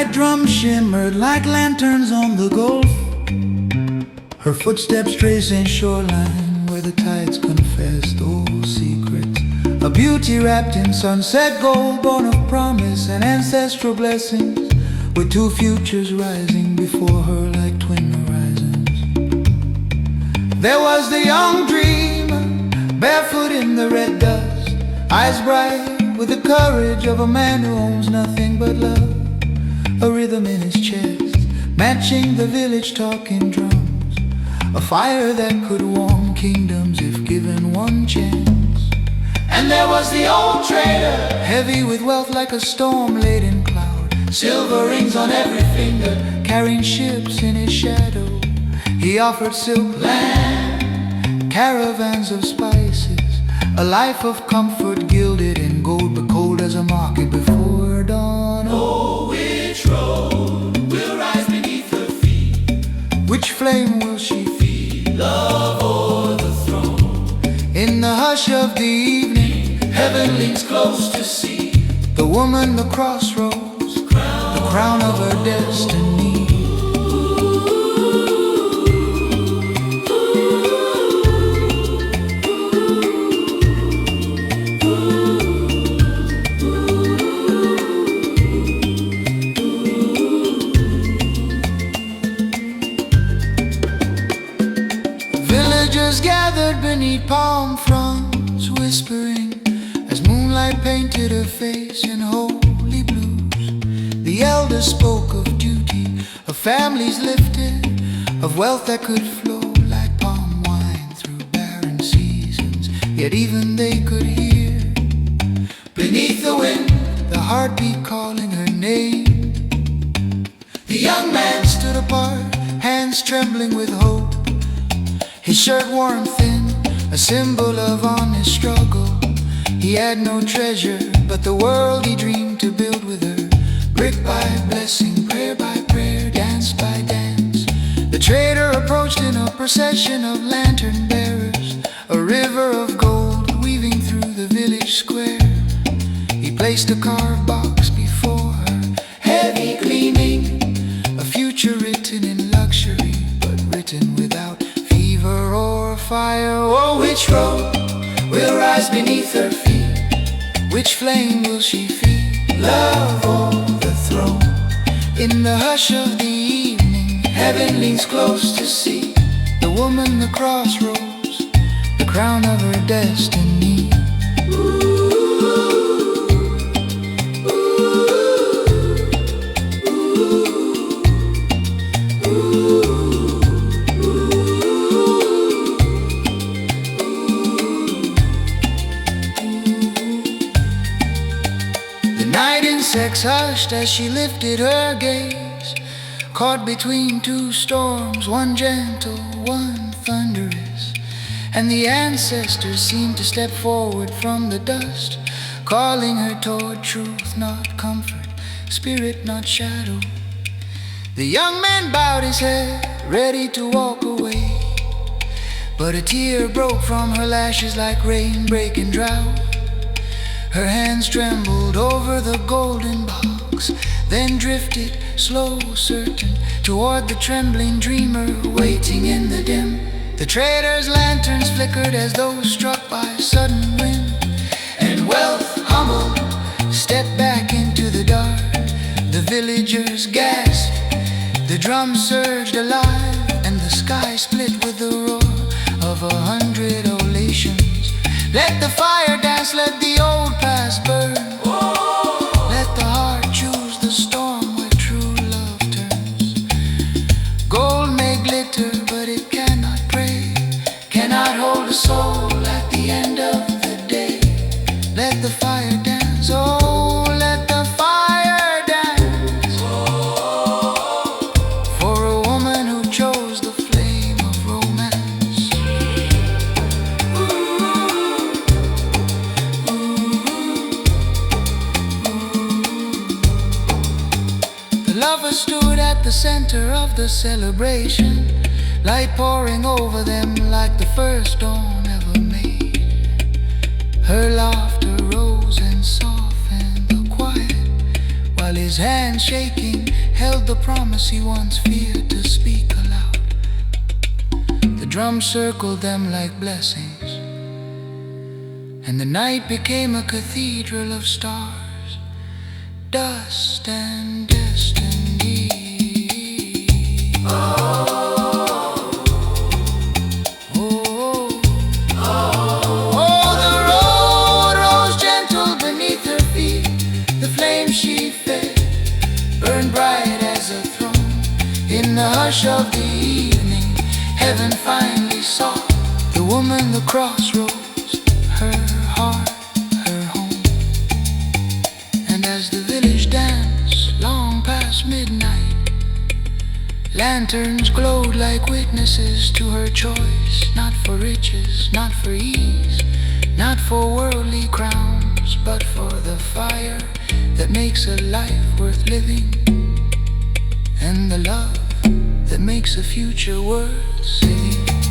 night drums shimmered like lanterns on the Gulf, her footsteps tracing shoreline where the tides confessed old secrets. A beauty wrapped in sunset gold, born of promise and ancestral blessings, with two futures rising before her like twin horizons. There was the young dreamer, barefoot in the red dust, eyes bright with the courage of a man who owns nothing but love. A rhythm in his chest, matching the village talking drums, a fire that could warm kingdoms if given one chance. And there was the old trader, heavy with wealth like a storm-laden cloud, silver rings on every finger, carrying ships in his shadow. He offered silk land, caravans of spices, a life of comfort gilded in gold, but cold as a market before dawn. Oh, which road will rise beneath her feet? Which flame will she feed? Love or the throne? In the hush of the evening, Heaven leans close to see the woman, the crossroads, the crown of her destiny. Villagers gathered beneath palm fronds, whispering as moonlight painted her face in holy blues. The elders spoke of duty, of families lifted, of wealth that could flow like palm wine through barren seasons. Yet even they could hear, beneath the wind, the heartbeat calling her name. the young man Stood apart, hands trembling with hope, his shirt worn thin, a symbol of honest struggle. He had no treasure, but the world he dreamed to build with her, brick by blessing, prayer by prayer, dance by dance. The trader approached in a procession of lantern bearers, a river of gold weaving through the village square. He placed a carved box before her, heavy gleaming, a future written in luxury, but written without fever or fire. Oh, which road will rise beneath her feet? which flame will she feed? Love or the throne? In the hush of the evening, Heaven leans close to see the woman, the crossroads, the crown of her destiny. Night insects hushed as she lifted her gaze, caught between two storms, one gentle, one thunderous. And the ancestors seemed to step forward from the dust, calling her toward truth, not comfort, spirit, not shadow. The young man bowed his head, ready to walk away, but a tear broke from her lashes like rain breaking drought. Her hands trembled over the golden box, then drifted, slow, certain, toward the trembling dreamer waiting in the dim. The trader's lanterns flickered as though struck by sudden wind, and wealth humbled stepped back into the dark. The villagers gasped, the drums surged alive, and the sky split with the roar of 100 olations. Let the fire dance, let the old past burn. Let the heart choose the storm where true love turns. Gold may glitter, but it cannot pray, cannot hold a soul at the end of the day. Let the fire dance, oh, let the fire dance. For a woman who chose the flame of romance. The lovers stood at the center of the celebration, light pouring over them like the first dawn ever made. Her laughter rose and softened the quiet, while his his hand shaking held the promise he once feared to speak aloud. The drums circled them like blessings, and the night became a cathedral of stars, dust and destiny. The road rose gentle beneath her feet. The flame she fed burned bright as a throne. In the hush of the evening, heaven finally saw the woman, the crossroads, her heart, her home. And as the village danced long past midnight, lanterns glowed like witnesses to her choice. Not for riches, not for ease, not for worldly crowns, but for the fire that makes a life worth living, and the love that makes a future worth saving.